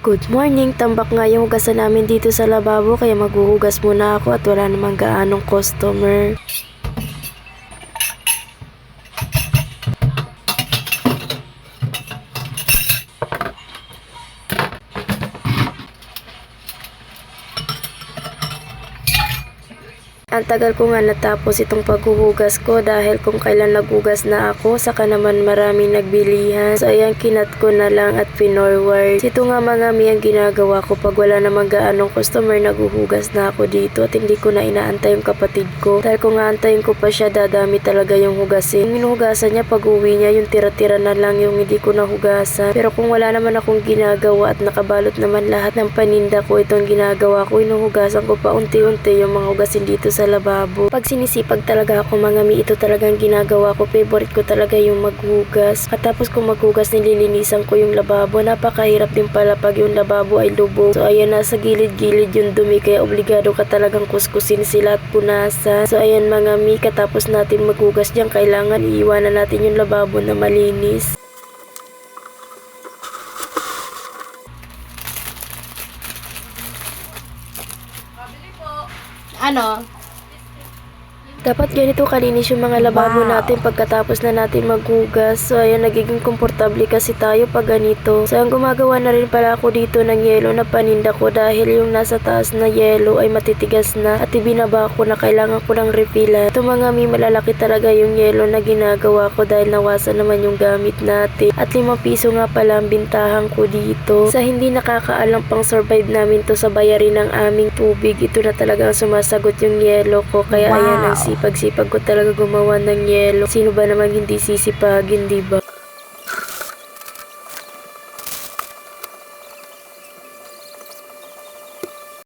Good morning! Tambak nga yung hugasan namin dito sa lababo kaya maghuhugas muna ako at wala namang gaanong customer. Ang tagal ko nga natapos itong paghuhugas ko dahil kung kailan naghugas na ako, saka naman maraming nagbilihan. So ayan, kinat ko na lang at pinorward. Ito nga mga mi ang ginagawa ko pag wala namang gaanong customer, naghuhugas na ako dito at hindi ko na inaantay yung kapatid ko. Dahil kung aantayin ko pa siya, dadami talaga yung hugasin. Yung minuhugasan niya, pag uwi niya, yung tira-tira na lang yung hindi ko nahugasan. Pero kung wala naman akong ginagawa at nakabalot naman lahat ng paninda ko, itong ginagawa ko, inuhugasan ko pa unti-unti yung mga hugasin dito sa lababo. Pag sinisipag talaga ako mga mi, ito talagang ginagawa ko. Favorite ko talaga yung maghugas. Katapos kong maghugas, nililinisan ko yung lababo. Napakahirap din pala pag yung lababo ay lubog. So ayan, nasa gilid-gilid yung dumi kaya obligado ka talagang kuskusin sila at punasan. So ayan mga mi, katapos natin maghugas dyan, kailangan iiwanan natin yung lababo na malinis. Ano? Dapat ganito kalinis yung mga lababo natin pagkatapos na natin maghugas. So ayan, nagiging komportable kasi tayo pag ganito. So ang gumagawa na rin pala ako dito ng yelo na paninda ko dahil yung nasa taas na yelo ay matitigas na at ibinaba ko na kailangan ko ng refillan. Ito mga mi, malalaki talaga yung yelo na ginagawa ko dahil nawasan naman yung gamit natin. At 5 piso nga pala ang bintahan ko dito. Sa hindi nakakaalam pang survive namin to sa bayarin ng aming tubig, ito na talagang sumasagot yung yelo ko. Kaya ayan, ang sipag-sipag ko talaga gumawa ng yelo. Sino ba naman hindi sisipagin, diba?